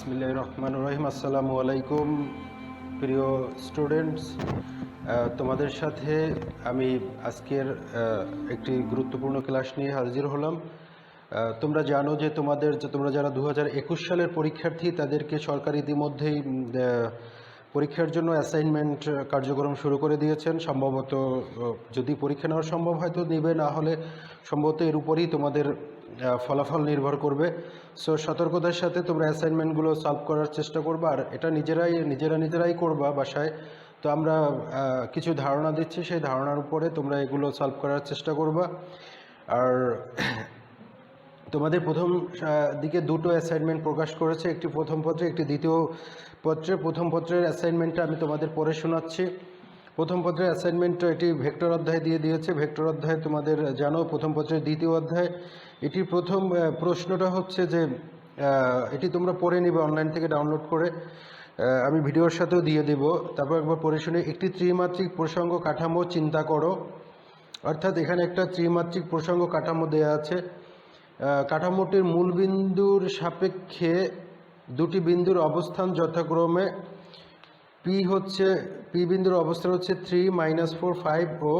বিসমিল্লাহির রহমানির রহিম। আসসালামু আলাইকুম প্রিয় স্টুডেন্টস, তোমাদের সাথে আমি আজকের একটি গুরুত্বপূর্ণ ক্লাস নিয়ে হাজির হলাম। তোমরা জানো যে তোমরা যারা 2021 সালের পরীক্ষার্থী তাদেরকে সরকার ইতিমধ্যেই পরীক্ষার জন্য অ্যাসাইনমেন্ট কার্যক্রম শুরু করে দিয়েছেন। সম্ভবত যদি পরীক্ষা নেওয়া সম্ভব হয় তো নেবে, না হলে সম্ভবত এর উপরই তোমাদের ফলাফল নির্ভর করবে। সো সতর্কতার সাথে তোমরা অ্যাসাইনমেন্টগুলো সলভ করার চেষ্টা করবা, আর এটা নিজেরাই করবা বাসায়। তো আমরা কিছু ধারণা দিচ্ছি, সেই ধারণার উপরে তোমরা এগুলো সলভ করার চেষ্টা করবা। আর তোমাদের প্রথম দিকে দুটো অ্যাসাইনমেন্ট প্রকাশ করেছে, একটি প্রথম পত্রে, একটি দ্বিতীয় পত্রে। প্রথম পত্রের অ্যাসাইনমেন্টটা আমি তোমাদের পড়ে শোনাচ্ছি। প্রথম পত্রের অ্যাসাইনমেন্টটা এটি ভেক্টর অধ্যায় দিয়ে দিয়েছে। ভেক্টর অধ্যায় তোমাদের জানো, প্রথম পত্রের দ্বিতীয় অধ্যায়। এটির প্রথম প্রশ্নটা হচ্ছে যে এটি তোমরা পড়ে নিবে অনলাইন থেকে ডাউনলোড করে, আমি ভিডিওর সাথেও দিয়ে দেব। তারপর একবার পড়ে শুনে, একটি ত্রিমাত্রিক প্রসঙ্গ কাঠামো চিন্তা করো। অর্থাৎ এখানে একটা ত্রিমাত্রিক প্রসঙ্গ কাঠামো দেওয়া আছে। কাঠামোটির মূল বিন্দুর সাপেক্ষে দুটি বিন্দুর অবস্থান যথাক্রমে পি বিন্দুর অবস্থান হচ্ছে 3, -4, 5 ও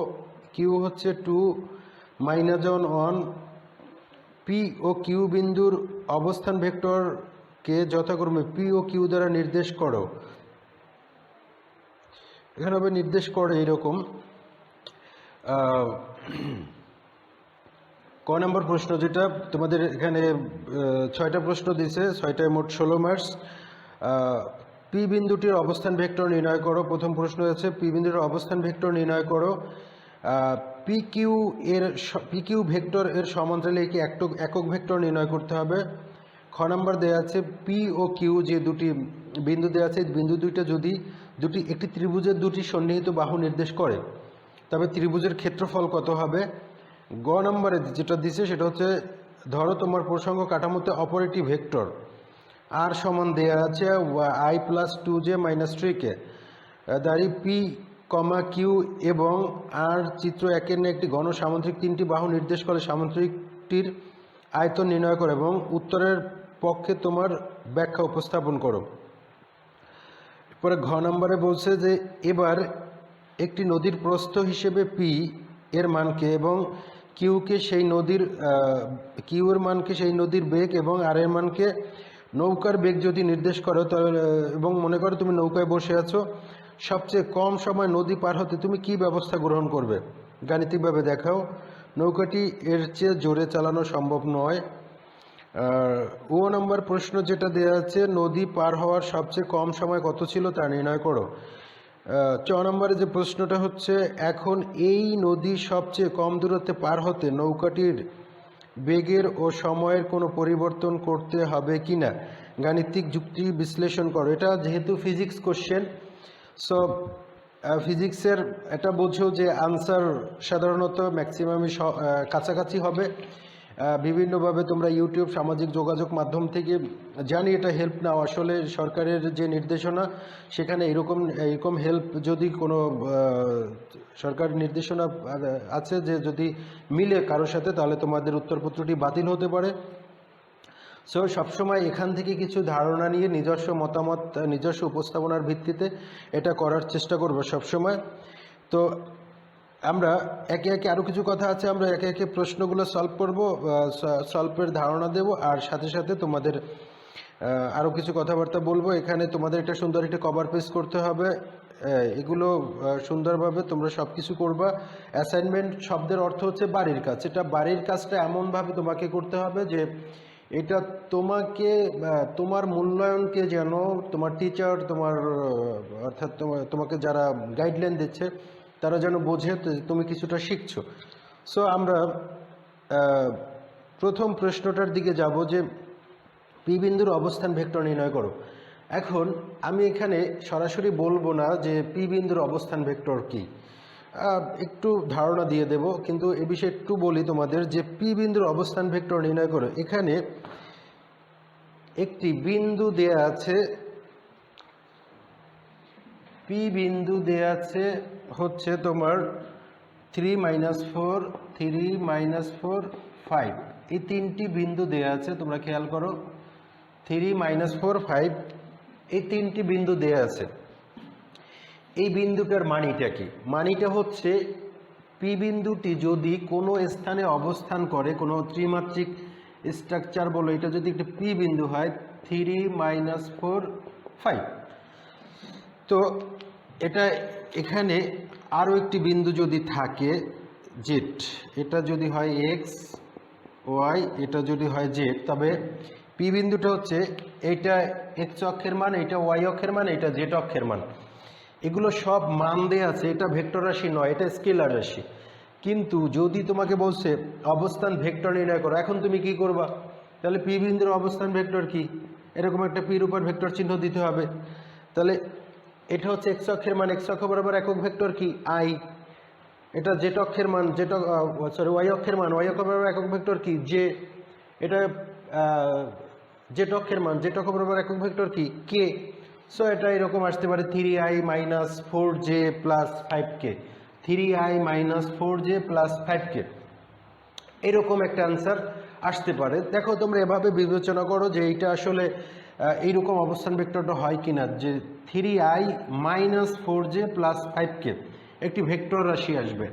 কিউ হচ্ছে 2, -1, 1। পি ও কিউ বিন্দুর অবস্থান ভেক্টরকে যথাক্রমে পি ও কিউ দ্বারা নির্দেশ করো। এখানে হবে নির্দেশ করে এরকম। ক নম্বর প্রশ্ন, যেটা তোমাদের এখানে 6টা প্রশ্ন দিয়েছে, 6টায় মোট 16 মার্কস। পি বিন্দুটির অবস্থান ভেক্টর নির্ণয় করো। প্রথম প্রশ্ন আছে পি বিন্দুর অবস্থান ভেক্টর নির্ণয় করো। পি কিউ ভেক্টর এর সমান্তরালে একটি একক ভেক্টর নির্ণয় করতে হবে। খ নম্বর দেওয়া আছে পি ও কিউ যে দুটি বিন্দু দেওয়া আছে, বিন্দু দুইটা যদি একটি ত্রিভুজের দুটি সন্নিহিত বাহু নির্দেশ করে, তবে ত্রিভুজের ক্ষেত্রফল কত হবে। গ নম্বরে যেটা দিছে সেটা হচ্ছে, ধরো তোমার প্রসঙ্গ কাঠামোতে অপর একটি ভেক্টর আর সমান দেওয়া আছে i+2j - 3k, দাঁড়িয়ে পি, কিউ এবং আর চিত্র 1-এর একটি ঘন সামুদ্রিক তিনটি বাহু নির্দেশ করে সামুদ্রিকটির আয়তন নির্ণয় করো এবং উত্তরের পক্ষে তোমার ব্যাখ্যা উপস্থাপন করো। এরপরে ঘ নম্বরে বলছে যে, এবার একটি নদীর প্রস্থ হিসেবে পি এর মানকে এবং কিউ এর মানকে সেই নদীর বেগ এবং আর এর মানকে নৌকার বেগ যদি নির্দেশ করো, এবং মনে করো তুমি নৌকায় বসে আছো, সবচেয়ে কম সময় নদী পার হতে তুমি কি ব্যবস্থা গ্রহণ করবে, গাণিতিকভাবে দেখাও। নৌকাটি এর চেয়ে জোরে চালানো সম্ভব নয়। ও নম্বর প্রশ্ন যেটা দেওয়া আছে, নদী পার হওয়ার সবচেয়ে কম সময় কত ছিল তা নির্ণয় করো। চ নম্বরে যে প্রশ্নটা হচ্ছে, এখন এই নদী সবচেয়ে কম দূরত্বে পার হতে নৌকাটির বেগের ও সময়ের কোনো পরিবর্তন করতে হবে কি না, গাণিতিক যুক্তি বিশ্লেষণ করো। এটা যেহেতু ফিজিক্স কোশ্চেন, সো ফিজিক্সের এটা বোঝো যে আনসার সাধারণত ম্যাক্সিমামই কাছাকাছি হবে। বিভিন্নভাবে তোমরা ইউটিউব, সামাজিক যোগাযোগ মাধ্যম থেকে জানি এটা হেল্প নাও। আসলে সরকারের যে নির্দেশনা সেখানে এরকম হেল্প যদি কোনো সরকার নির্দেশনা আছে যে যদি মিলে কারোর সাথে, তাহলে তোমাদের উত্তরপত্রটি বাতিল হতে পারে। সো সবসময় এখান থেকে কিছু ধারণা নিয়ে নিজস্ব মতামত, নিজস্ব উপস্থাপনার ভিত্তিতে এটা করার চেষ্টা করব সবসময়। তো আমরা একে একে আরও কিছু কথা আছে, আমরা একে একে প্রশ্নগুলো সলভ করব, সলভের ধারণা দেব, আর সাথে সাথে তোমাদের আরও কিছু কথাবার্তা বলবো। এখানে তোমাদের একটা সুন্দর একটা কভার পেজ করতে হবে। এগুলো সুন্দরভাবে তোমরা সব কিছু করবা। অ্যাসাইনমেন্ট শব্দের অর্থ হচ্ছে বাড়ির কাজ। এটা বাড়ির কাজটা এমনভাবে তোমাকে করতে হবে যে এটা তোমার মূল্যায়নকে যেন তোমার টিচার, অর্থাৎ তোমাকে যারা গাইডলাইন দিচ্ছে তারা যেন বোঝে তুমি কিছুটা শিখছো। সো আমরা প্রথম প্রশ্নটার দিকে যাব যে পি বিন্দুর অবস্থান ভেক্টর নির্ণয় করো। এখন আমি এখানে সরাসরি বলবো না যে পি বিন্দুর অবস্থান ভেক্টর কি, একটু ধারণা দিয়ে দেব, কিন্তু এ বিষয়ে একটু বলি তোমাদের যে পি বিন্দুর অবস্থান ভেক্টর নির্ণয় করো। এখানে একটি বিন্দু দেয়া আছে, পি বিন্দু দেয়া আছে হচ্ছে তোমার 3, -4, 3, -4, 5, এই তিনটি বিন্দু দেয়া আছে। তোমরা খেয়াল করো 3 -4 5 এই তিনটি বিন্দু দেয়া আছে। এই বিন্দুটার মানিটা কি? মানিটা হচ্ছে পি বিন্দুটি যদি কোনো স্থানে অবস্থান করে, কোনো ত্রিমাত্রিক স্ট্রাকচার বলো, এটা যদি একটা পি বিন্দু হয় 3 -4 5, তো এটা এখানে আরও একটি বিন্দু যদি থাকে জেড, এটা যদি হয় এক্স ওয়াই, এটা যদি হয় জেড, তবে পি বিন্দুটা হচ্ছে এইটা এক্স অক্ষের মান, এটা ওয়াই অক্ষের মান, এটা জেড অক্ষের মান। এগুলো সব মান দেয়া আছে, এটা ভেক্টর রাশি নয়, এটা স্কেলার রাশি। কিন্তু যদি তোমাকে বলছে অবস্থান ভেক্টর নির্ণয় করো, এখন তুমি কি করবা? তাহলে পি বিন্দুর অবস্থান ভেক্টর কি? এরকম একটা পির উপর ভেক্টর চিহ্ন দিতে হবে। তাহলে এটা হচ্ছে এক্স অক্ষের মান, এক্স অক্ষ বরাবর একক ভেক্টর কি? আই। এটা জেড অক্ষের মান, ওয়াই অক্ষের মান, ওয়াই অক্ষ বরাবর একক ভেক্টর কি? জে। এটা জেড অক্ষের মান, জেড অক্ষ বরাবর একক ভেক্টর কি? কে। সো এটা এরকম আসতে পারে 3i - 4j + 5k, 3i - 4j + 5k, এরকম একটা অ্যান্সার আসতে পারে। দেখো তোমরা এভাবে বিবেচনা করো যে এইটা আসলে এইরকম অবস্থান ভেক্টরটা হয় কিনা, যে 3i - 4j + 5k একটি ভেক্টর রাশি আসবে।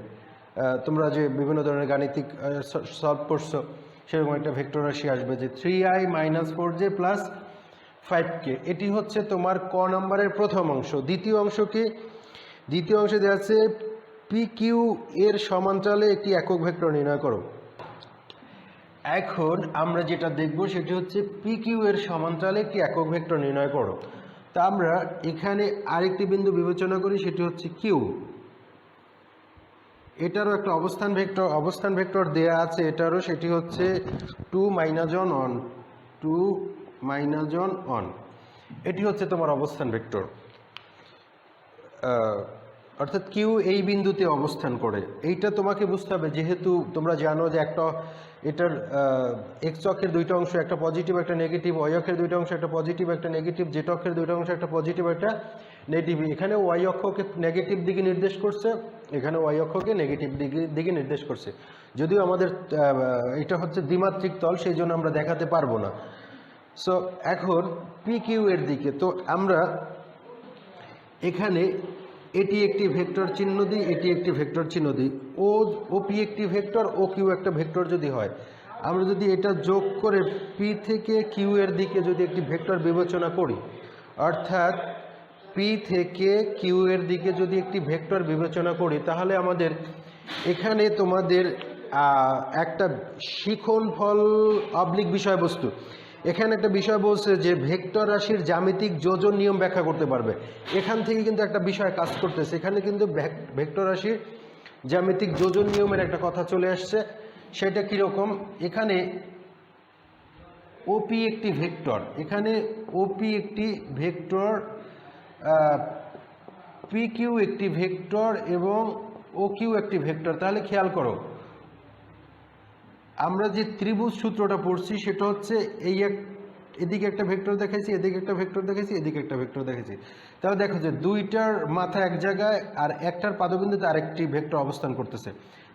তোমরা যে বিভিন্ন ধরনের গাণিতিক সলভ করছো, সেরকম একটা ভেক্টর রাশি আসবে যে 3i - 4j + 5k। এটি হচ্ছে তোমার ক নাম্বারের প্রথম অংশ। দ্বিতীয় অংশ কি? দ্বিতীয় অংশে দেওয়া আছে পি কিউ এর সমান্তরালে একটি একক ভেক্টর নির্ণয় করো। এখন আমরা যেটা দেখব সেটি হচ্ছে পি কিউ এর সমান্তরালে একটি একক ভেক্টর নির্ণয় করো। তা আমরা এখানে আরেকটি বিন্দু বিবেচনা করি, সেটি হচ্ছে কিউ। এটারও একটা অবস্থান ভেক্টর দেয়া আছে এটারও, সেটি হচ্ছে 2 - 1 1, 2 - 1 1। এটি হচ্ছে তোমার অবস্থান ভেক্টর, অর্থাৎ কিউ এই বিন্দুতে অবস্থান করে। এইটা তোমাকে বুঝতে হবে, যেহেতু তোমরা জানো যে একটা এটার এক্স অক্ষের দুইটা অংশ, একটা পজিটিভ একটা নেগেটিভ, ওয়াই অক্ষের দুইটা অংশ, একটা পজিটিভ একটা নেগেটিভ, জেড অক্ষের দুইটা অংশ, একটা পজিটিভ একটা নেগেটিভ। এখানে ওয়াই অক্ষকে নেগেটিভ দিকে নির্দেশ করছে, এখানে ওয়াই অক্ষকে নেগেটিভ দিকে নির্দেশ করছে। যদিও আমাদের এটা হচ্ছে দ্বিমাত্রিক তল, সেই জন্য আমরা দেখাতে পারবো না। সো এখন পি কিউ এর দিকে, তো আমরা এখানে এটি একটি ভেক্টর চিহ্ন দিই, এটি একটি ভেক্টর চিহ্ন দিই। ও পি একটি ভেক্টর, ও কিউ একটা ভেক্টর যদি হয়, আমরা যদি এটা যোগ করে পি থেকে কিউ এর দিকে যদি একটি ভেক্টর বিবেচনা করি, অর্থাৎ পি থেকে কিউ এর দিকে যদি একটি ভেক্টর বিবেচনা করি, তাহলে আমাদের এখানে তোমাদের একটা শিখনফল অবলিক বিষয়বস্তু, এখানে একটা বিষয় বলছে যে ভেক্টর রাশির জ্যামিতিক যোজন নিয়ম ব্যাখ্যা করতে পারবে। এখান থেকে কিন্তু একটা বিষয় কাজ করতেছে, এখানে কিন্তু ভেক্টর রাশির জ্যামিতিক যোজন নিয়মের একটা কথা চলে আসছে। সেটা কীরকম? এখানে ওপি একটি ভেক্টর, এখানে ওপি একটি ভেক্টর, পি কিউ একটি ভেক্টর এবং ও কিউ একটি ভেক্টর। তাহলে খেয়াল করো, আমরা যে ত্রিভুজ সূত্রটা পড়ছি সেটা হচ্ছে এই এদিকে একটা ভেক্টর দেখাইছি, এদিকে একটা ভেক্টর দেখাইছি, এদিকে একটা ভেক্টর দেখাইছি। তাহলে দেখো যে দুইটার মাথা এক জায়গায় আর একটার পাদবিন্দুতে আরেকটি ভেক্টর অবস্থান করতেছে।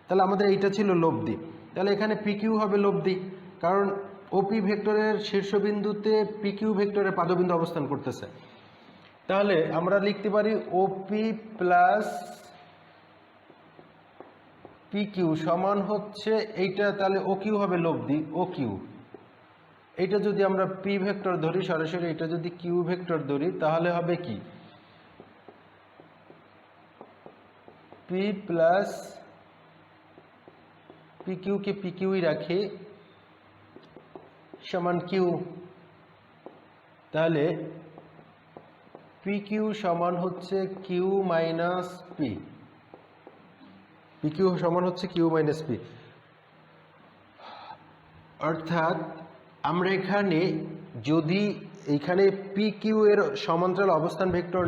তাহলে আমাদের এইটা ছিল লব্ধি, তাহলে এখানে পি কিউ হবে লব্ধি, কারণ ওপি ভেক্টরের শীর্ষবিন্দুতে পি কিউ ভেক্টরের পাদবিন্দু অবস্থান করতেছে। তাহলে আমরা লিখতে পারি ওপি প্লাস পি কিউ সমান হচ্ছে এইটা, তাহলে ও কিউ হবে লব্ধি, ও কিউ। এইটা যদি আমরা পি ভেক্টর ধরি সরাসরি, এটা যদি কিউ ভেক্টর ধরি, তাহলে হবে কি? পি প্লাস পি কিউকে পি কিউই রাখি সমান কিউ। তাহলে পি কিউ সমান হচ্ছে Q minus P, P Q সমান হচ্ছে কিউ মাইনাস পি। অর্থাৎ আমরা এখানে যদি এইখানে পি কিউ এর সমান্তরাল অবস্থান ভেক্টর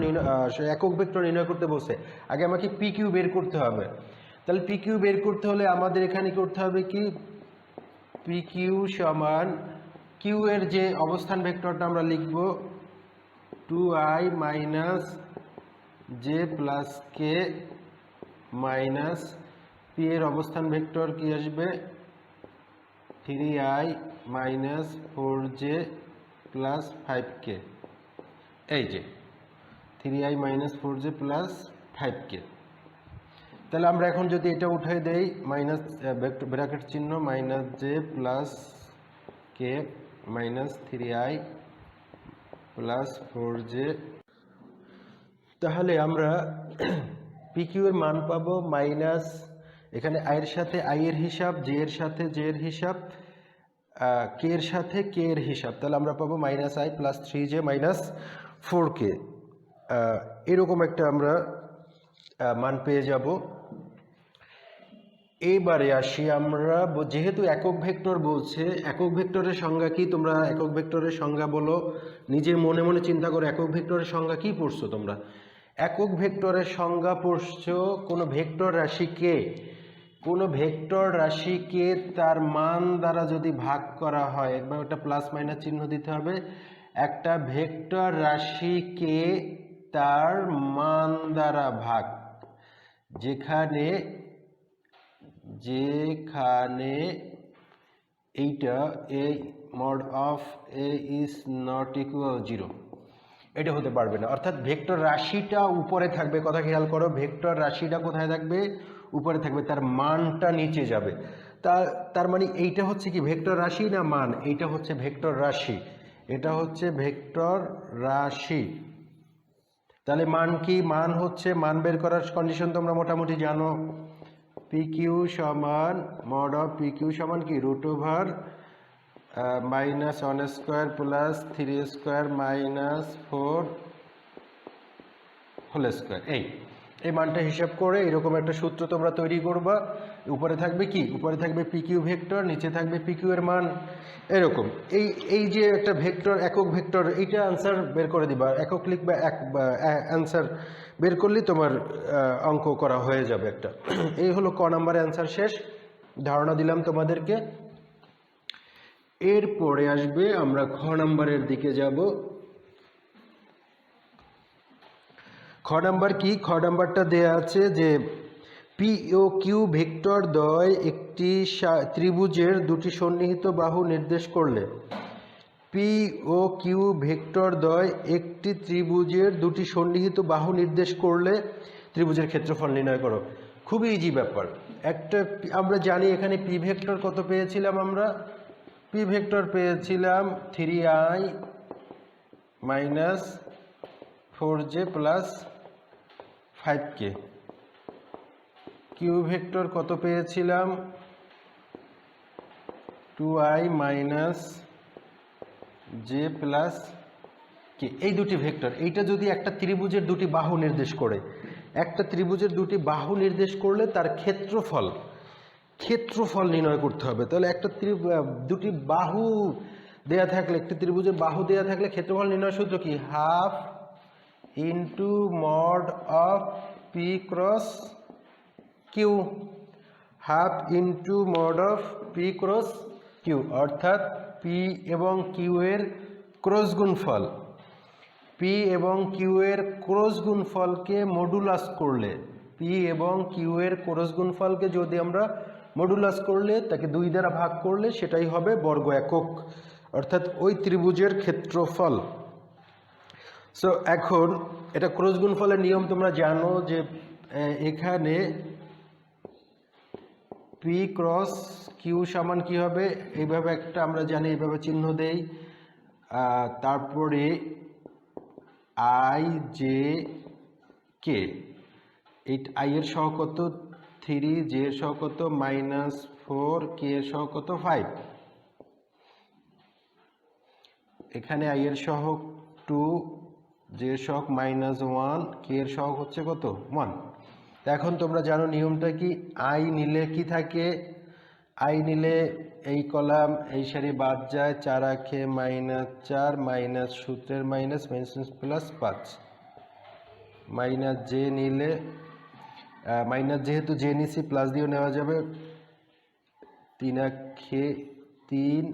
একক ভেক্টর নির্ণয় করতে বলছে, আগে আমাকে পি কিউ বের করতে হবে। তাহলে পি কিউ বের করতে হলে আমাদের এখানে করতে হবে কি? পি কিউ সমান কিউ এর যে অবস্থান ভেক্টরটা আমরা লিখব 2i - j + k minus P এর অবস্থান ভেক্টর কি আসবে? 3i - 4j প্লাস 5k, এই যে 3i minus 4j plus 5k। তাহলে আমরা এখন যদি এটা উঠাই দেই, মাইনাস ব্র্যাকেট চিহ্ন মাইনাস জে প্লাস কে মাইনাস 3i প্লাস 4j, তাহলে আমরা পিকিউ এর মান পাবো মাইনাস, এখানে আই এর সাথে আই এর হিসাব, জে এর সাথে জে এর হিসাব, কে এর সাথে কে এর হিসাব, তাহলে আমরা পাবো minus I plus 3j minus 4k, এরকম একটা আমরা মান পেয়ে যাব। এবারে আসি আমরা, যেহেতু একক ভেক্টর বলছে, একক ভেক্টরের সংজ্ঞা কি? তোমরা একক ভেক্টরের সংজ্ঞা বলো, নিজের মনে মনে চিন্তা করো একক ভেক্টরের সংজ্ঞা কি পড়ছো তোমরা? একক ভেক্টরের সংজ্ঞা পড়ছো কোনো ভেক্টর রাশিকে, কোনো ভেক্টর রাশিকে তার মান দ্বারা যদি ভাগ করা হয়, একবার একটা প্লাস মাইনাস চিহ্ন দিতে হবে, একটা ভেক্টর রাশিকে তার মান দ্বারা ভাগ, যেখানে এইটা এ mod of A is not equal 0, এটা হতে পারবে না। অর্থাৎ ভেক্টর রাশিটা উপরে থাকবে, কথা খেয়াল করো, ভেক্টর রাশিটা কোথায় থাকবে? উপরে থাকবে, তার মানটা নিচে যাবে। তার মানে এইটা হচ্ছে কি ভেক্টর রাশি না মান? এইটা হচ্ছে ভেক্টর রাশি, এটা হচ্ছে ভেক্টর রাশি। তাহলে মান কি? মান হচ্ছে, মান বের করার কন্ডিশন তোমরা মোটামুটি জানো, পি কিউ সমান মড অফ পি কিউ সমান কি root over minus 1 square plus 3 square minus 4 whole square. এই মানটা হিসাব করে এরকম একটা সূত্র তোমরা তৈরি করবা। উপরে থাকবে কি? উপরে থাকবে পি কিউ ভেক্টর, নিচে থাকবে পি কিউ এর মান, এরকম। এই যে একটা ভেক্টর, একক ভেক্টর, এইটা অ্যান্সার বের করে দিবা, একক লিখবা, অ্যান্সার বের করলেই তোমার অঙ্ক করা হয়ে যাবে একটা। এই হলো ক নাম্বার অ্যান্সার, শেষ ধারণা দিলাম তোমাদেরকে। এরপরে আসবে আমরা খ নাম্বারের দিকে যাব। খ নাম্বার কি? খ নাম্বারটা দেয়া আছে যে পি ও কিউ ভেক্টর দ্বয় একটি ত্রিভুজের দুটি সন্নিহিত বাহু নির্দেশ করলে, পি ও কিউ ভেক্টর দ্বয় একটি ত্রিভুজের দুটি সন্নিহিত বাহু নির্দেশ করলে ত্রিভুজের ক্ষেত্রফল নির্ণয় করো। খুবই ইজি ব্যাপার। একটা আমরা জানি এখানে পি ভেক্টর কত পেয়েছিলাম আমরা? পি ভেক্টর পেয়েছিলাম 3i minus 4j plus 5k। Q vector কত পেয়েছিলাম? 2i মাইনাস j প্লাস কে। এই দুটি ভেক্টর, এইটা যদি একটা ত্রিভুজের দুটি বাহু নির্দেশ করে, একটা ত্রিভুজের দুটি বাহু নির্দেশ করলে তার ক্ষেত্রফল নির্ণয় করতে হবে। তাহলে একটা দুটি বাহু দেয়া থাকলে, একটি ত্রিভুজের বাহু দেয়া থাকলে ক্ষেত্রফল নির্ণয় সূত্র কি? Half into mod of P cross Q, half into mod of P cross Q, অর্থাৎ পি এবং কিউ এর ক্রস গুণফল। পি এবং কিউ এর ক্রস গুণফলকে মডুলাস করলে, পি এবং কিউ এর ক্রস গুণফলকে যদি আমরা মডুলাস করলে, তাকে 2 দ্বারা ভাগ করলে সেটাই হবে বর্গ একক, অর্থাৎ ওই ত্রিভুজের ক্ষেত্রফল। সো এখন এটা ক্রস গুণফলের নিয়ম তোমরা জানো যে এখানে পি ক্রস কিউ সমান কি হবে? এইভাবে একটা আমরা জানি, এইভাবে চিহ্ন দেই, তারপরে আই জে কে, এই আই এর সহগ কত 3, জে এর সহগ কত -4, কে এর সহগ কত 5, এখানে আই এর সহগ 2, জে এর সহগ -1, কে এর সহগ হচ্ছে কত 1। এখন তোমরা জানো নিয়মটা কি? আই নিলে কি থাকে? আই নিলে এই কলাম এই সারি বাদ যায়, 4 আঁকে -4 মাইনাস সূত্রের মাইনাস প্লাস 5, মাইনাস জে নিলে মাইনাস, যেহেতু জে নিছি প্লাস দিয়েও নেওয়া যাবে, 3 আঁকে 3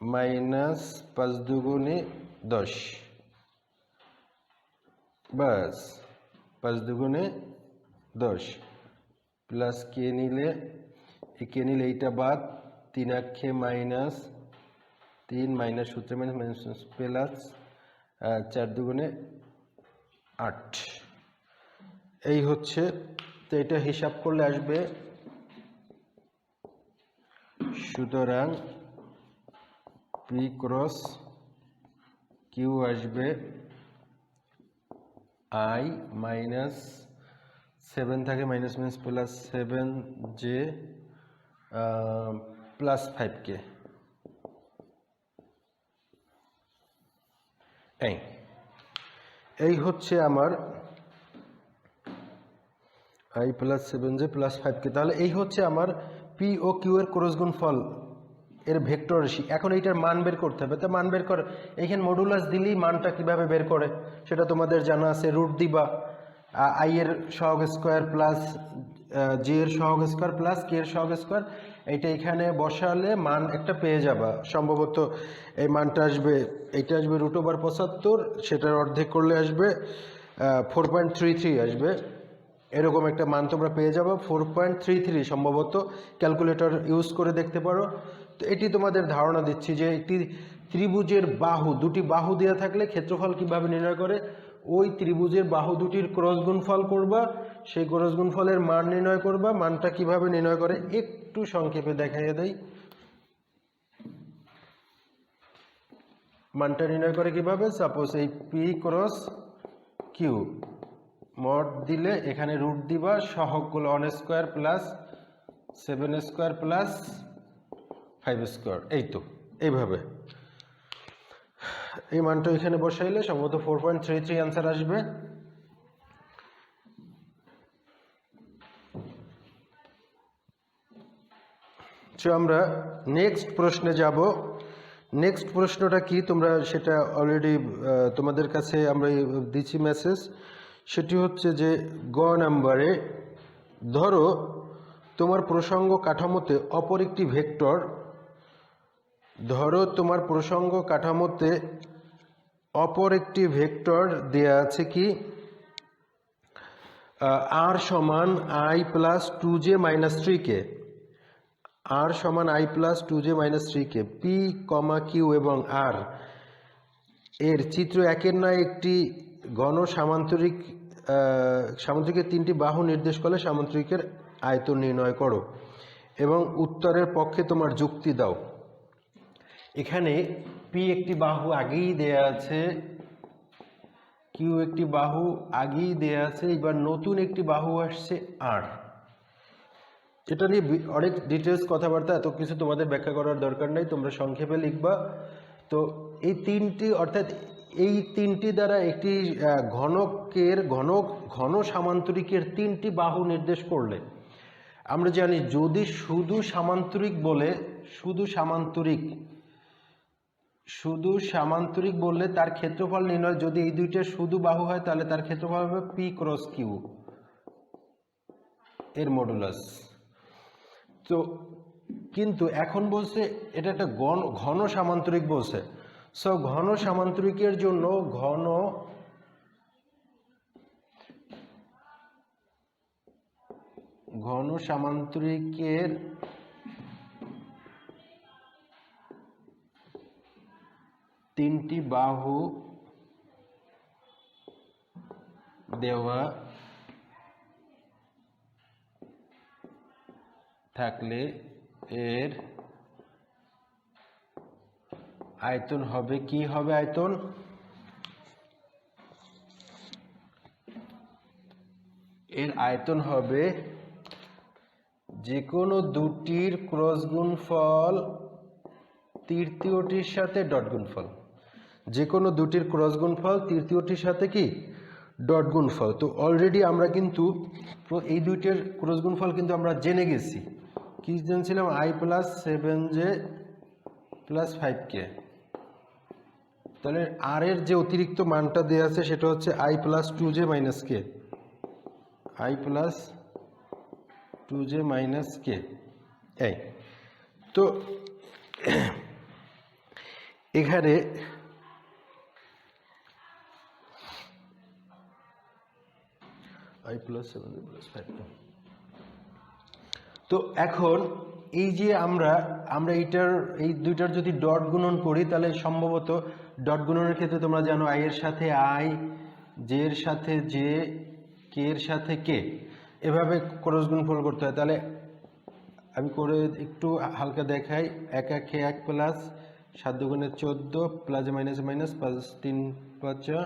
মাইনাস 5 দুগুণে 10, বাস 5 দুগুণে 10, প্লাস কে নিলে এইটা বাদ, 3 আঁকে 3 মাইনাস সূত্র মাইনাস প্লাস 4 দুগুণে 8, এই হচ্ছে। তো এটা হিসাব করলে আসবে, সুতরাং পি ক্রস কিউ আসবে আই মাইনাস 7 থাকে minus minus plus 7 J plus 5K। এই হচ্ছে আমার I plus 7J plus 5K। তাহলে এই হচ্ছে আমার পি ও কিউ এর ক্রস গুণফল এর ভেক্টর রাশি। এখন এইটার মান বের করতে হবে। তো মান বের করে এইখানে মডুলাস দিলেই মানটা কিভাবে বের করে সেটা তোমাদের জানা আছে। রুট দিবা আই এর সহগ স্কোয়ার প্লাস জে এর সহগ স্কোয়ার প্লাস কে এর সহগ স্কোয়ার, এইটা এখানে বসালে মান একটা পেয়ে যাবা। সম্ভবত এই মানটা আসবে, এইটা আসবে √75, সেটার অর্ধেক করলে আসবে 4.33 আসবে। এরকম একটা মান তোমরা পেয়ে যাবে 4.33 সম্ভবত। ক্যালকুলেটর ইউজ করে দেখতে পারো। তো এটি তোমাদের ধারণা দিচ্ছি যে একটি ত্রিভুজের বাহু, দুটি বাহু দেওয়া থাকলে ক্ষেত্রফল কিভাবে নির্ণয় করে। ওই ত্রিভুজের বাহু দুটির ক্রস গুণফল করবা, সেই ক্রস গুণফলের মান নির্ণয় করবা। মানটা কিভাবে নির্ণয় করে একটু সংক্ষেপে দেখাইয়া দেই। মানটা নির্ণয় করে কিভাবে, সাপোজ এই পি ক্রস কিউ মড দিলে এখানে রুট দিবা, সহগগুলো 1 square plus 7 square plus 5 square, এই তো এইভাবে এই মানটা এখানে বসাইলে সম্ভবত 4.33 অ্যান্সার আসবে। তো আমরা নেক্সট প্রশ্নে যাব। নেক্সট প্রশ্নটা কি তোমরা সেটা অলরেডি তোমাদের কাছে আমরা দিচ্ছি মেসেজ। সেটি হচ্ছে যে গ নাম্বারে, ধরো তোমার প্রসঙ্গ কাঠামোতে অপর একটি ভেক্টর, দেয়া আছে কি আর সমান I plus 2J minus 3K, R সমান I plus 2J minus 3K, P comma Q এবং আর এর চিত্র 1-এর ন্যায় একটি ঘন সামান্তরিকের 3টি বাহু নির্দেশ করলে সামান্তরিকের আয়তন নির্ণয় করো এবং উত্তরের পক্ষে তোমার যুক্তি দাও। এখানে পি একটি বাহু আগেই দেয়া আছে, কিউ একটি বাহু আগেই দেয়া আছে, এবার নতুন একটি বাহু আসছে আর। এটা নিয়ে অনেক ডিটেলস কথাবার্তা, এত কিছু তোমাদের ব্যাখ্যা করার দরকার নেই, তোমরা সংক্ষেপে লিখবা। তো এই তিনটি, অর্থাৎ এই তিনটি দ্বারা একটি ঘন সামান্তরিকের 3টি বাহু নির্দেশ করলে, আমরা জানি যদি শুধু সামান্তরিক বললে তার ক্ষেত্রফল নির্ণয়, যদি এই দুইটা শুধু বাহু হয় তাহলে তার ক্ষেত্রফল হবে পি ক্রস কিউ এর মডুলাস। তো কিন্তু এখন বলছে এটা একটা ঘন সামান্তরিক বলছে। সো ঘন সামান্তরিকের জন্য ঘন সামান্তরিকের তিনটি বাহু দেওয়া থাকলে এর আয়তন হবে, কি হবে আয়তন, এর আয়তন হবে যে কোনো দুটির ক্রস গুণফল তৃতীয়টির সাথে ডট গুণফল, যে কোনো দুটির ক্রস গুণফল তৃতীয়টির সাথে কি ডট গুণফল। তো অলরেডি আমরা কিন্তু এই দুইটির ক্রস গুণফল কিন্তু আমরা জেনে গেছি। কি জেনেছিলাম, I plus 7J plus 5K। তাহলে আর এর যে অতিরিক্ত মানটা দেওয়া আছে সেটা হচ্ছে I plus 2J minus K, I plus 2J minus K. এই তো এখানে I plus 7J plus 5K, তো এখন এই যে আমরা আমরা এইটার এই দুইটার যদি ডট গুণন করি তাহলে সম্ভবত ডট গুণনের ক্ষেত্রে তোমরা জানো আই এর সাথে আই, জে এর সাথে জে, কে এর সাথে কে, এভাবে ক্রস গুণফল করতে হয়। তাহলে আমি করে একটু হালকা দেখাই। এক একে এক প্লাস 7 দুগুণে 14 প্লাস মাইনাস মাইনাস 5 3 5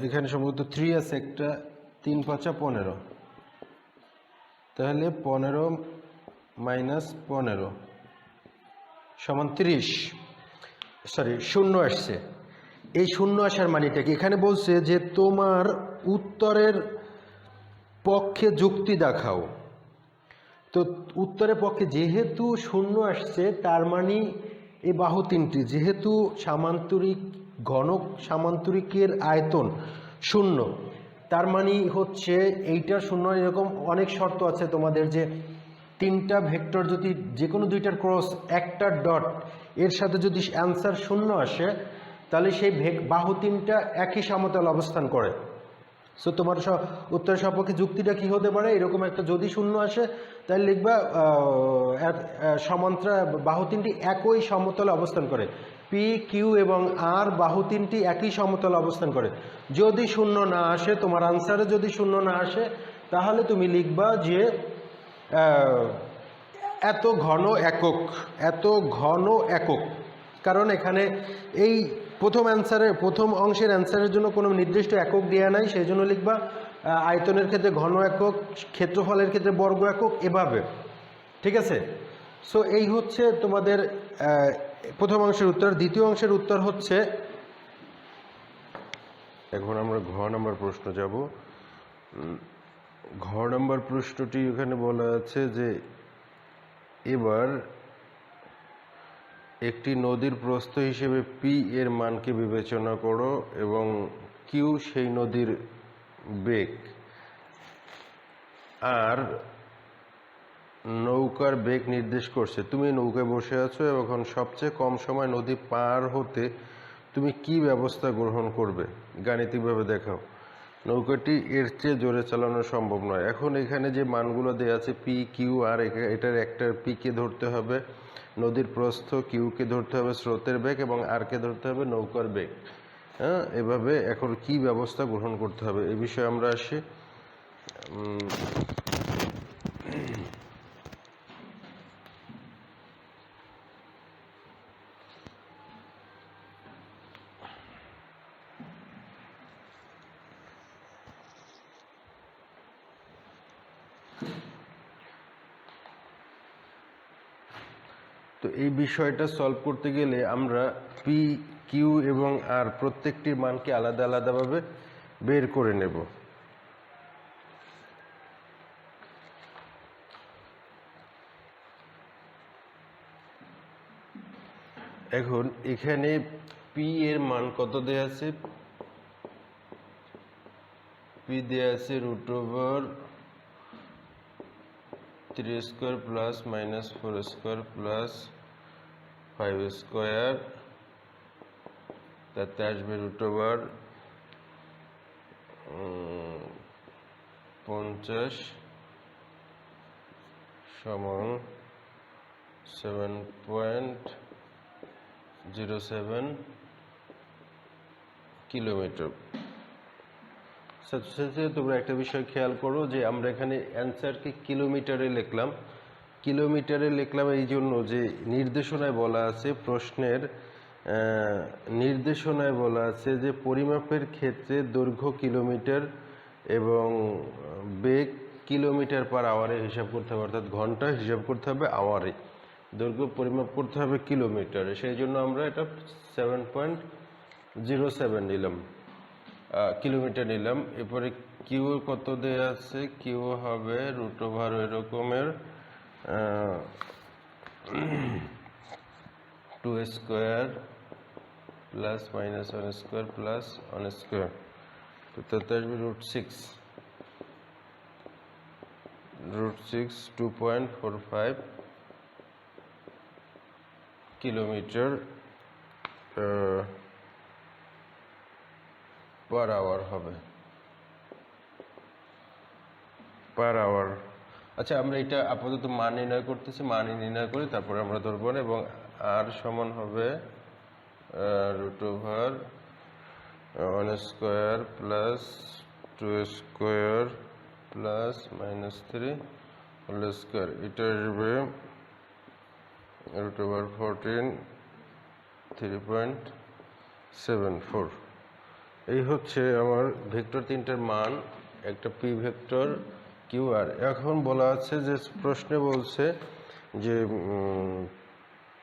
এখানে সম্ভবত 3 আছে একটা, 3 5 15, তাহলে 15 মাইনাস 15 সমান 30, সরি 0 আসছে। এই 0 আসার মানেটা কি? এখানে বলছে যে তোমার উত্তরের পক্ষে যুক্তি দেখাও। তো উত্তরের পক্ষে যেহেতু 0 আসছে তার মানে এই বাহু তিনটি যেহেতু সামান্তরিক ঘনক সামান্তরিকের আয়তন 0, তার মানে হচ্ছে এইটার 0। এরকম অনেক শর্ত আছে তোমাদের যে তিনটা ভেক্টর যদি যে কোনো দুইটার ক্রস একটা ডট এর সাথে যদি অ্যান্সার 0 আসে তাহলে সেই বাহু তিনটা একই সমতল অবস্থান করে। সো তোমার উত্তরের সপক্ষে যুক্তিটা কি হতে পারে? এরকম একটা যদি 0 আসে তাহলে লিখবা সমান্তরাল বাহু তিনটি একই সমতলে অবস্থান করে। পি, কিউ এবং আর বাহু তিনটি একই সমতলে অবস্থান করে। যদি 0 না আসে, তোমার আনসারে যদি 0 না আসে, তাহলে তুমি লিখবা যে এত ঘন একক, এত ঘন একক। কারণ এখানে এই প্রথম অংশের অ্যান্সারের জন্য কোনো নির্দিষ্ট একক দেওয়া নাই, সেই জন্য লিখবা আয়তনের ক্ষেত্রে ঘন একক, ক্ষেত্রফলের ক্ষেত্রে বর্গ একক, এভাবে। ঠিক আছে? সো এই হচ্ছে তোমাদের প্রথম অংশের উত্তর। দ্বিতীয় অংশের উত্তর হচ্ছে, এখন আমরা ঘ নম্বর প্রশ্ন যাব। ঘ নম্বর প্রশ্নটি এখানে বলা আছে যে এবার একটি নদীর প্রস্থ হিসেবে পি এর মানকে বিবেচনা করো এবং কিউ সেই নদীর বেগ, আর নৌকার বেগ নির্দেশ করছে। তুমি নৌকায় বসে আছো এবং সবচেয়ে কম সময় নদী পার হতে তুমি কি ব্যবস্থা গ্রহণ করবে? গাণিতিকভাবে দেখাও। নৌকাটি এর চেয়ে জোরে চালানো সম্ভব নয়। এখন এখানে যে মানগুলো দেওয়া আছে পি, কিউ, আর, এটার একটার পিকে ধরতে হবে নদীর প্রস্থ, কিউকে ধরতে হবে স্রোতের বেগ এবং আরকে ধরতে হবে নৌকার বেগ। হ্যাঁ, এভাবে এখন কি ব্যবস্থা গ্রহণ করতে হবে এ বিষয়ে আমরা আসি। তো এই বিষয়টা সলভ করতে গেলে আমরা পি, কিউ এবং আর প্রত্যেকটির মানকে আলাদা আলাদাভাবে বের করে নেব। এখন এখানে পি এর মান কত দেয়া আছে? পি দেয়া আছে √3 square plus minus 4 square plus 5 square, তাতে আসবে √50 সমান 7.07 কিলোমিটার। সাথে তোমরা একটা বিষয় খেয়াল করো যে আমরা এখানে অ্যান্সারকে কিলোমিটারে লিখলাম। কিলোমিটারে লিখলাম এই জন্য যে নির্দেশনায় বলা আছে, প্রশ্নের নির্দেশনায় বলা আছে যে পরিমাপের ক্ষেত্রে দৈর্ঘ্য কিলোমিটার এবং বেগ কিলোমিটার পার আওয়ারে হিসাব করতে হবে, অর্থাৎ ঘন্টা হিসাব করতে হবে আওয়ারে, দৈর্ঘ্য পরিমাপ করতে হবে কিলোমিটারে। সেই জন্য আমরা এটা 7.07 নিলাম, কিলোমিটার নিলাম। এরপরে কিউ কত দেয়া আছে? কিউ হবে √, এরকমের 2 square plus minus 1 square plus 1 square, তো তাতে আসবে √6, 2.45 কিলোমিটার পার আওয়ার হবে, পার আওয়ার। আচ্ছা, আমরা এটা আপাতত মান নির্ণয় করতেছি, মান নির্ণয় করি, তারপরে আমরা ধরবো না। এবং আর সমান হবে √1² প্লাস 2² প্লাস -3 হোল স্কোয়ার। এটা আসবে √14 3.74। এই হচ্ছে আমার ভেক্টর তিনটার মান, একটা পি ভেক্টর, কিউ আর। এখন বলা আছে যে প্রশ্নে বলছে যে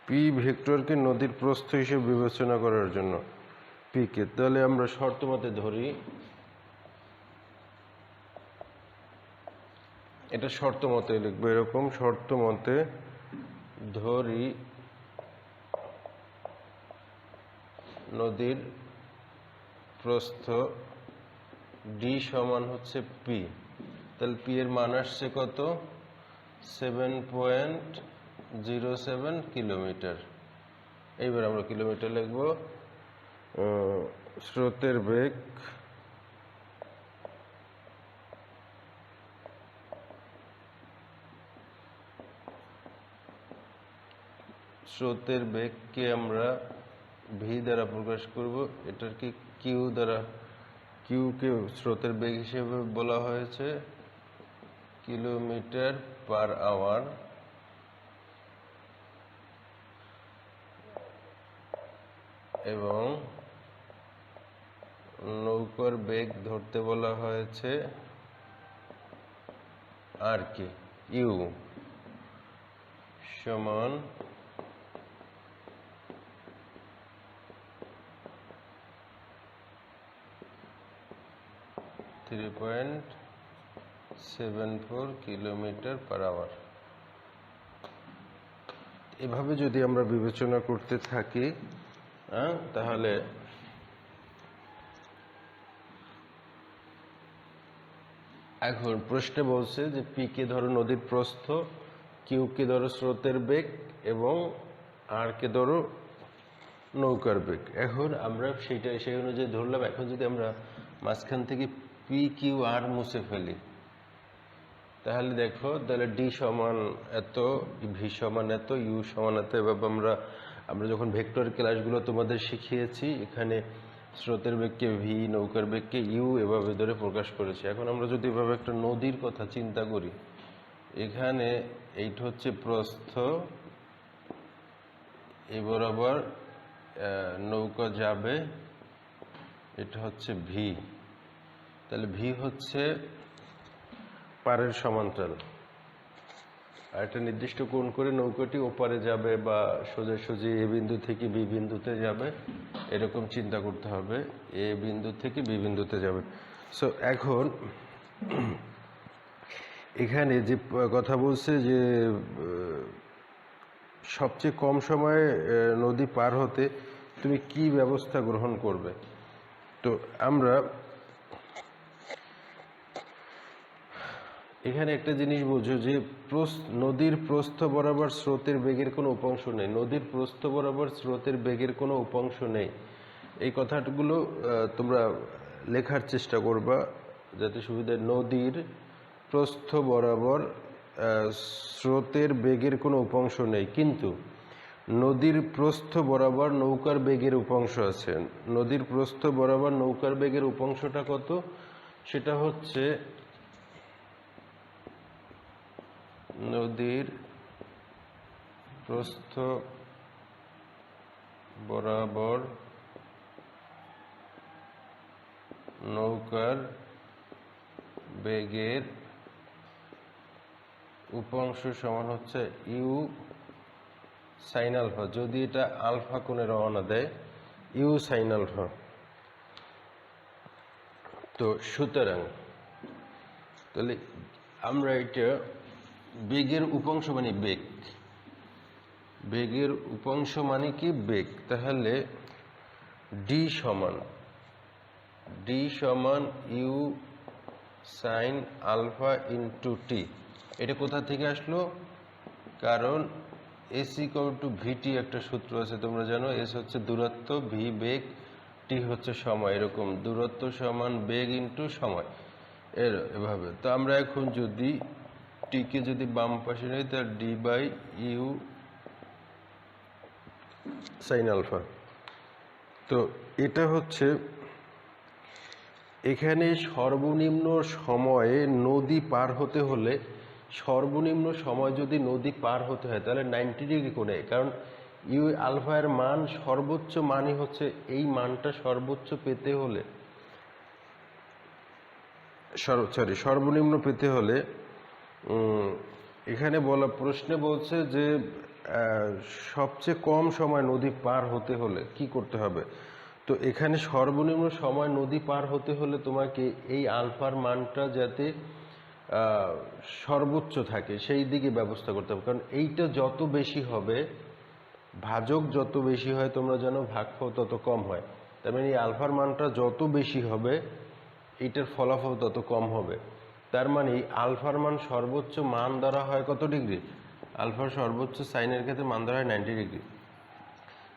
পি ভেক্টরকে নদীর প্রস্থ হিসেবে বিবেচনা করার জন্য পিকে, তাহলে আমরা শর্ত মতে ধরি, এটা শর্ত মতে লিখবো এরকম, শর্ত মতে ধরি নদীর প্রস্থ ডি সমান হচ্ছে পি। তাহলে পি এর মান আসছে কত? 7.07 কিলোমিটার। এইবার আমরা কিলোমিটার লিখব। স্রোতের বেগ বেগকে আমরা ভি দ্বারা প্রকাশ করব। এটাকে কিউ দ্বারা, কিউকে স্রোতের বেগ হিসেবে বলা হয়েছে কিলোমিটার পার আওয়ার, এবং নৌকার বেগ ধরতে বলা হয়েছে আর কি, ইউ সমান 3.74 কিলোমিটার পার আওয়ার। এভাবে যদি আমরা বিবেচনা করতে থাকি, তাহলে এখন প্রশ্নে বলছে যে পি কে ধরো নদীর প্রস্থ, কিউ কে ধরো স্রোতের বেগ, এবং আর কে ধরো নৌকার বেগ। এখন আমরা সেই অনুযায়ী ধরলাম। এখন যদি আমরা মাঝখান থেকে পি কিউ আর মুছে ফেলি, তাহলে দেখো, তাহলে ডি সমান এত, ভি সমান এত, ইউ সমান এত। এভাবে আমরা যখন ভেক্টর ক্লাসগুলো তোমাদের শিখিয়েছি, এখানে স্রোতের বেগকে ভি, নৌকার বেগকে ইউ এভাবে ধরে প্রকাশ করেছি। এখন আমরা যদি এভাবে একটা নদীর কথা চিন্তা করি, এখানে এইটা হচ্ছে প্রস্থ, এই বরাবর নৌকা যাবে, এটা হচ্ছে ভি। তাহলে ভি হচ্ছে পাড়ের সমান্তরাল, আর একটা নির্দিষ্ট কোণ করে নৌকাটি ওপারে যাবে বা সোজাসুজি এ বিন্দু থেকে বি বিন্দুতে যাবে, এরকম চিন্তা করতে হবে। এ বিন্দু থেকে বি বিন্দুতে যাবে। সো এখন এখানে যে কথা বলছে যে সবচেয়ে কম সময়ে নদী পার হতে তুমি কি ব্যবস্থা গ্রহণ করবে। তো আমরা এখানে একটা জিনিস বুঝো যে নদীর প্রস্থ বরাবর স্রোতের বেগের কোনো উপাংশ নেই। নদীর প্রস্থ বরাবর স্রোতের বেগের কোনো উপাংশ নেই। এই কথাগুলো তোমরা লেখার চেষ্টা করবা যাতে সুবিধা। নদীর প্রস্থ বরাবর স্রোতের বেগের কোনো উপাংশ নেই, কিন্তু নদীর প্রস্থ বরাবর নৌকার বেগের উপাংশ আছে। নদীর প্রস্থ বরাবর নৌকার বেগের উপাংশটা কত? সেটা হচ্ছে নদীর প্রস্থ বরাবর নৌকার বেগের উপাংশ সমান হচ্ছে ইউ সাইন আলফা। যদি এটা আলফা কোণে রওনা দেয়, ইউ সাইন আলফা। তো সুতরাং তাহলে আমরা এটা বেগের উপাংশ মানে বেগ, বেগের উপাংশ মানে কি বেগ। তাহলে ডি সমান U sine alpha into T. এটা কোথা থেকে আসলো? কারণ এস ইকুয়াল টু ভিটি একটা সূত্র আছে, তোমরা জানো। এস হচ্ছে দূরত্ব, ভি বেগ, টি হচ্ছে সময়। এরকম দূরত্ব সমান বেগ ইন্টু সময়, এভাবে। তো আমরা এখন যদি T টিকে যদি বাম পাশে নেই তার D by U sine alpha. তো এটা হচ্ছে এখানে সর্বনিম্ন সময়ে নদী পার হতে হলে, সর্বনিম্ন সময় যদি নদী পার হতে হয় তাহলে 90 ডিগ্রি কোণে, কারণ ইউ আলফা এর মান সর্বোচ্চ মানই হচ্ছে এই মানটা সর্বোচ্চ পেতে হলে, সর্বনিম্ন পেতে হলে এখানে বলা প্রশ্নে বলছে যে সবচেয়ে কম সময় নদী পার হতে হলে কি করতে হবে। তো এখানে সর্বনিম্ন সময় নদী পার হতে হলে তোমাকে এই আলফার মানটা যাতে সর্বোচ্চ থাকে সেই দিকে ব্যবস্থা করতে হবে, কারণ এইটা যত বেশি হবে, ভাজক যত বেশি হয় তোমরা জানো ভাগফল তত কম হয়, তার মানে এই আলফার মানটা যত বেশি হবে এইটার ফলাফল তত কম হবে। তার মানে আলফার মান সর্বোচ্চ মান ধরা হয় কত ডিগ্রি, আলফার সর্বোচ্চ সাইনের ক্ষেত্রে মান ধরা হয় 90 ডিগ্রি।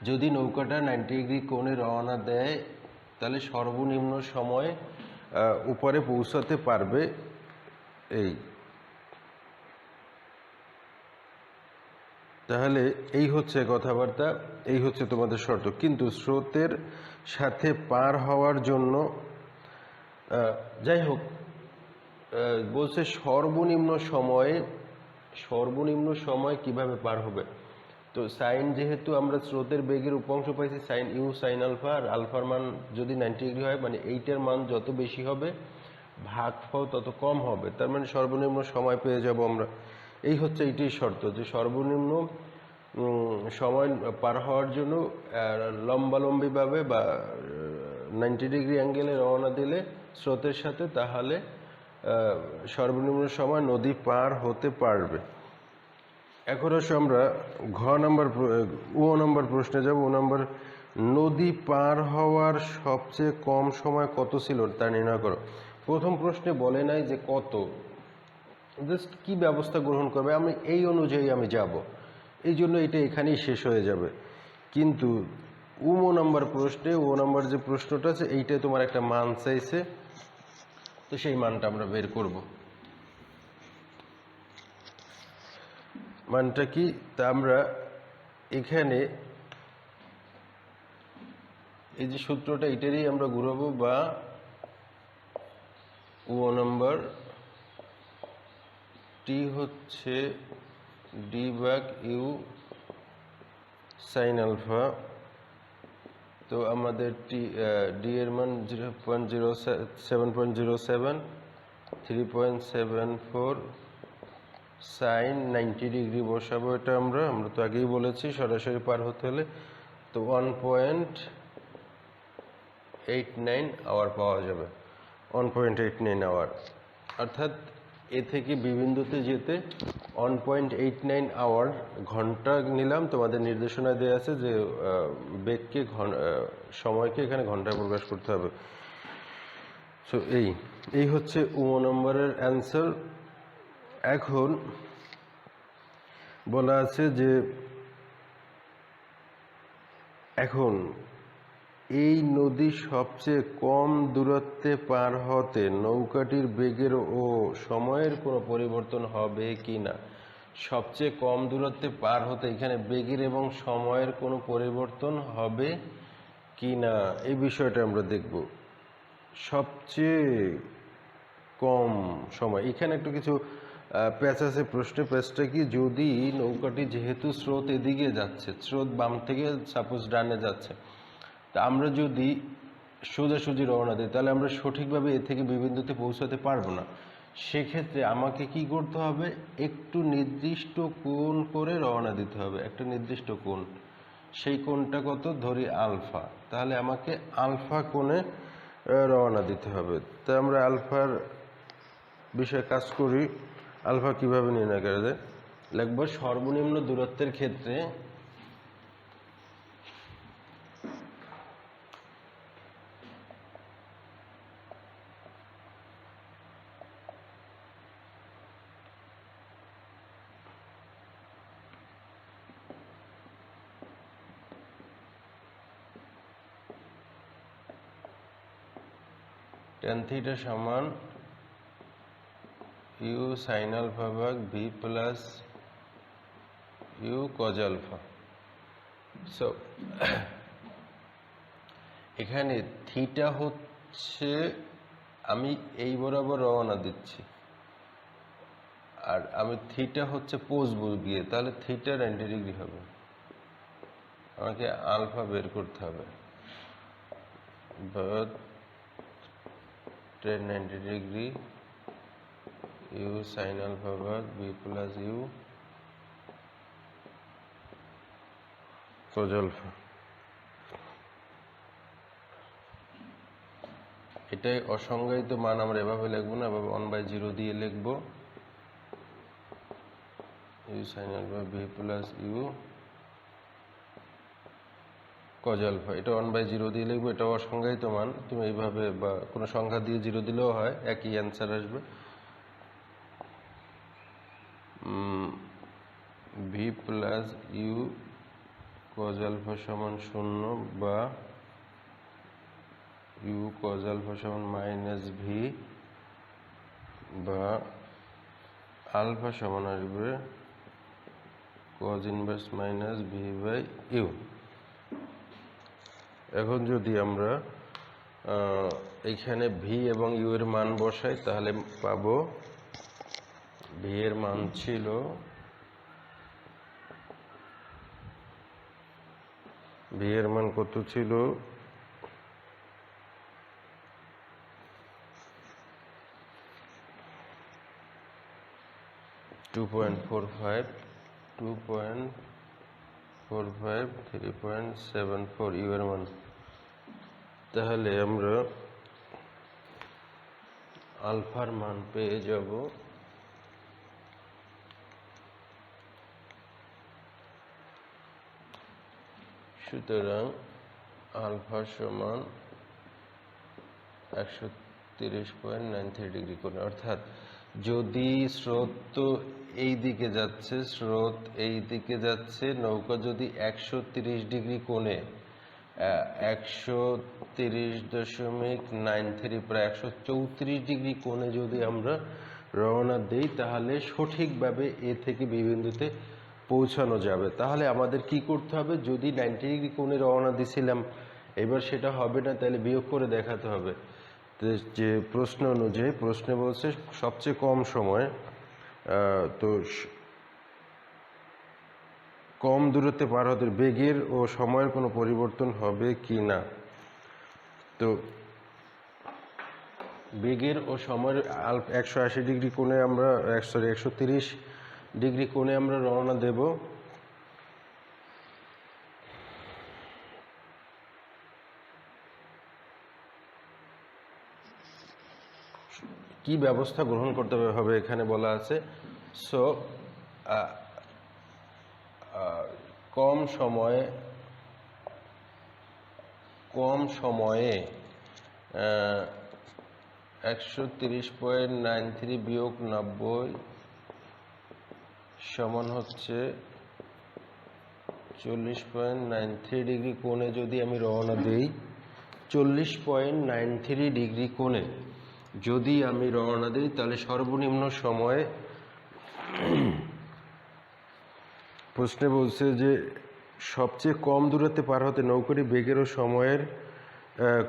যদি নৌকাটা 90 ডিগ্রি কোণে রওনা দেয় তাহলে সর্বনিম্ন সময় উপরে পৌঁছাতে পারবে। এই তাহলে এই হচ্ছে কথাবার্তা, এই হচ্ছে তোমাদের শর্ত। কিন্তু স্রোতের সাথে পার হওয়ার জন্য যাই হোক বলছে সর্বনিম্ন সময় কিভাবে পার হবে। তো সাইন যেহেতু আমরা স্রোতের বেগের উপাংশ পাইছি সাইন ইউ সাইন আলফা, আর আলফার মান যদি 90 ডিগ্রি হয় মানে এইটার মান যত বেশি হবে ভাগফল তত কম হবে, তার মানে সর্বনিম্ন সময় পেয়ে যাব আমরা। এই হচ্ছে এইটাই শর্ত যে সর্বনিম্ন সময় পার হওয়ার জন্য লম্বালম্বিভাবে বা 90 ডিগ্রি অ্যাঙ্গেলে রওনা দিলে স্রোতের সাথে, তাহলে সর্বনিম্ন সময় নদী পার হতে পারবে। এখন আসলে আমরা ও নম্বর প্রশ্নে যাব। ও নম্বর, নদী পার হওয়ার সবচেয়ে কম সময় কত ছিল তা নির্ণয় করো। প্রথম প্রশ্নে বলে নাই যে কত, জাস্ট কি ব্যবস্থা গ্রহণ করবে আমি এই অনুযায়ী আমি যাব, এই জন্য এটা এখানেই শেষ হয়ে যাবে। কিন্তু ও নম্বর প্রশ্নে, ও নম্বর যে প্রশ্নটা আছে এইটাই তোমার একটা মান চাইছে, তো সেই মানটা আমরা বের করব। মানটা কি তা আমরা এখানে এই যে সূত্রটা এটারই আমরা ঘুরাবো, বা ও নম্বর টি হচ্ছে ডি ভাগ ইউ সাইন আলফা। তো আমাদের ডি এর মান 7.07, 3.74, সাইন 90 ডিগ্রি বসাবো। এটা আমরা তো আগেই বলেছি সরাসরি পার হতে হলে। তো 1.89 আওয়ার পাওয়া যাবে, 1.89 আওয়ার, অর্থাৎ এ থেকে বি বিন্দুতে যেতে 1.89 আওয়ার, ঘন্টা নিলাম, তোমাদের নির্দেশনা দেওয়া আছে যে বেগকে সময়কে এখানে ঘন্টায় প্রকাশ করতে হবে। সো এই হচ্ছে ও নম্বরের অ্যান্সার। এখন বলা আছে যে এখন এই নদী সবচেয়ে কম দূরত্বে পার হতে নৌকাটির বেগের ও সময়ের কোনো পরিবর্তন হবে কি না। সবচেয়ে কম দূরত্বে পার হতে এখানে বেগের এবং সময়ের কোনো পরিবর্তন হবে কি না, এই বিষয়টা আমরা দেখব। সবচেয়ে কম সময়, এখানে একটু কিছু প্যাচ আছে প্রশ্নে। প্যাচটা কি, যদি নৌকাটি যেহেতু স্রোত এদিকে যাচ্ছে, স্রোত বাম থেকে সাপোজ ডানে যাচ্ছে, তা আমরা যদি সোজাসুজি রওনা দিই তাহলে আমরা সঠিকভাবে এ থেকে বিবিন্দুতে পৌঁছাতে পারবো না। সেক্ষেত্রে আমাকে কি করতে হবে, একটু নির্দিষ্ট কোণ করে রওনা দিতে হবে, একটা নির্দিষ্ট কোণ। সেই কোণটা কত ধরি আলফা, তাহলে আমাকে আলফা কোণে রওনা দিতে হবে। তা আমরা আলফার বিষয়ে কাজ করি। আলফা কিভাবে নির্ণয় করা যায়, লিখব সর্বনিম্ন দূরত্বের ক্ষেত্রে tan θ সমান ইউ সাইন আলফা ভাগ V plus U cos alpha. So এখানে থিটা হচ্ছে, আমি এই বরাবর রওনা দিচ্ছি আর আমি থিটা হচ্ছে পোজবো গিয়ে, তাহলে থিটা 90 ডিগ্রি হবে। আমাকে আলফা বের করতে হবে, but 90 degree U sine alpha ভাগ B plus U cos alpha. এটাই অসংজ্ঞায়িত মান, আমরা এভাবে লিখবো না, এভাবে 1/0 দিয়ে লিখবো, U sine alpha V plus U cos alpha. এটা 1/0 দিয়ে লিখবো, এটা অসংজ্ঞায়িত মান। তুমি এইভাবে বা কোনো সংখ্যা দিয়ে 0 দিলেও হয়, একই অ্যান্সার আসবে। V plus U cos alpha সমান 0 বা ইউ কজ আলফা সমান মাইনাস ভি, বা আলফা সমান আসবে cos inverse minus V by U. এখন যদি আমরা এইখানে ভি এবং ইউ এর মান বসাই, তাহলে পাবো ভি এর মান ছিল কত ছিল, 2.45, 3.74 ইউ এর মান। তাহলে আমরা আলফার মান পেয়ে যাব সুতরাং আলফা সমান 130.93 ডিগ্রি কোণে। অর্থাৎ যদি স্রোত তো এই দিকে যাচ্ছে, নৌকা যদি 130 ডিগ্রি কোণে 130.93 প্রায় 134 ডিগ্রি কোণে যদি আমরা রওনা দেই, তাহলে সঠিকভাবে এ থেকে বি বিন্দুতে পৌঁছানো যাবে। তাহলে আমাদের কি করতে হবে, যদি 90 ডিগ্রি কোণে রওনা দিছিলাম, এবার সেটা হবে না, তাহলে বিয়োগ করে দেখাতে হবে। যে প্রশ্ন অনুযায়ী, প্রশ্নে বলছে সবচেয়ে কম সময়, তো কম দূরত্বে পার হতে বেগের ও সময়ের কোনো পরিবর্তন হবে কি না। তো বেগের ও সময়ের 180 ডিগ্রি কোণে আমরা 130 ডিগ্রি কোণে আমরা রওনা দেব। কি ব্যবস্থা গ্রহণ করতে হবে এখানে বলা আছে। সো কম সময়ে 130.93 বিয়োগ 90 সমান হচ্ছে 40.93 ডিগ্রি কোণে যদি আমি রওনা দিই, 40.93 ডিগ্রি কোণে যদি আমি রওনা দিই, তাহলে সর্বনিম্ন সময়ে প্রশ্নে বলছে যে সবচেয়ে কম দূরত্বে পার হতে নৌকাটি বেগের ও সময়ের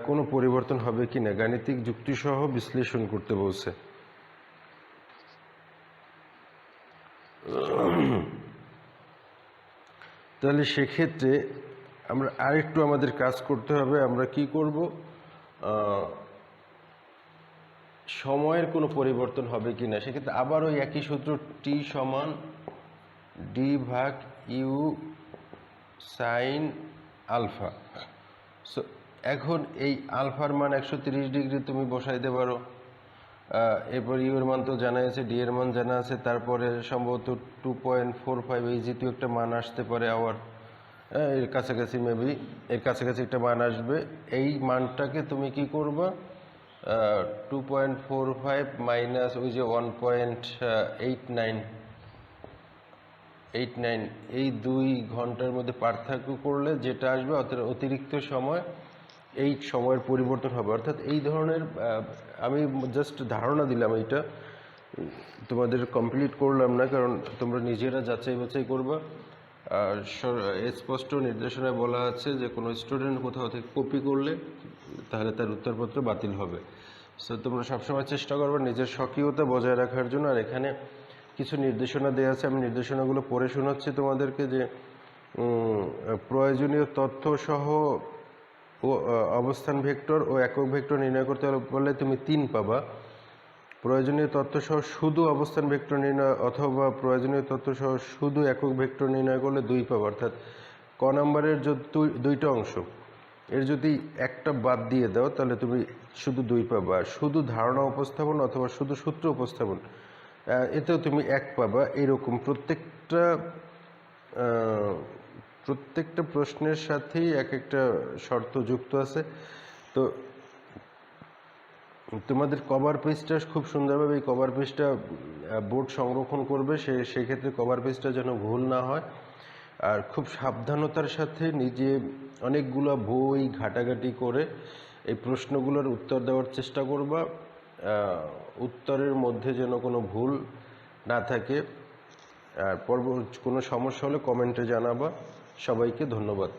কোনো পরিবর্তন হবে কি না, গাণিতিক যুক্তিসহ বিশ্লেষণ করতে বলছে। তাহলে সেক্ষেত্রে আমরা আরেকটু আমাদের কাজ করতে হবে। আমরা কি করব, সময়ের কোনো পরিবর্তন হবে কি না, সেক্ষেত্রে আবার ওই একই সূত্র, টি সমান ডি ভাগ ইউ সাইন আলফা। সো এখন এই আলফার মান 130 ডিগ্রি তুমি বসাইতে পারো, এরপর ইউ এর মান তো জানা আছে, ডি এর মান জানা আছে, তারপরে সম্ভবত 2.45 এই জাতীয় একটা মান আসতে পারে, আবার এর কাছাকাছি মেবি এর কাছাকাছি একটা মান আসবে। এই মানটাকে তুমি কি করবা, 2.45 মাইনাস ওই যে 1.89 এই 2 ঘন্টার মধ্যে পার্থক্য করলে যেটা আসবে অতিরিক্ত সময়, এই সময়ের পরিবর্তন হবে। অর্থাৎ এই ধরনের, আমি জাস্ট ধারণা দিলাম এইটা, তোমাদের কমপ্লিট করলাম না, কারণ তোমরা নিজেরা যাচাই বাছাই করবা। আর স্পষ্ট নির্দেশনায় বলা আছে যে কোনো স্টুডেন্ট কোথাও থেকে কপি করলে তাহলে তার উত্তরপত্র বাতিল হবে। সো তোমরা সবসময় চেষ্টা করবে নিজের স্বকীয়তা বজায় রাখার জন্য। আর এখানে কিছু নির্দেশনা দেওয়া আছে, আমি নির্দেশনাগুলো পড়ে শোনাচ্ছি তোমাদেরকে। যে প্রয়োজনীয় তথ্য সহ ও অবস্থান ভেক্টর ও একক ভেক্টর নির্ণয় করতে বললে তুমি 3 পাবা। প্রয়োজনীয় তথ্য সহ শুধু অবস্থান ভেক্টর নির্ণয় অথবা প্রয়োজনীয় তথ্য সহ শুধু একক ভেক্টর নির্ণয় করলে 2 পাবা। অর্থাৎ ক নম্বরের যদি দুইটা অংশ, এর যদি একটা বাদ দিয়ে দাও তাহলে তুমি শুধু 2 পাবা। আর শুধু ধারণা উপস্থাপন অথবা শুধু সূত্র উপস্থাপন, এতেও তুমি 1 পাবা। এরকম প্রত্যেকটা প্রশ্নের সাথেই এক একটা শর্ত যুক্ত আছে। তো তোমাদের কভার পেজটা খুব সুন্দরভাবে, এই কভার পেজটা বোর্ড সংরক্ষণ করবে, সেক্ষেত্রে কভার পেজটা যেন ভুল না হয়। আর খুব সাবধানতার সাথে নিজে অনেকগুলো বই ঘাটাঘাটি করে এই প্রশ্নগুলোর উত্তর দেওয়ার চেষ্টা করবা। উত্তরের মধ্যে যেন কোনো ভুল না থাকে। আর কোনো সমস্যা হলে কমেন্টে জানাবা। সবাইকে ধন্যবাদ।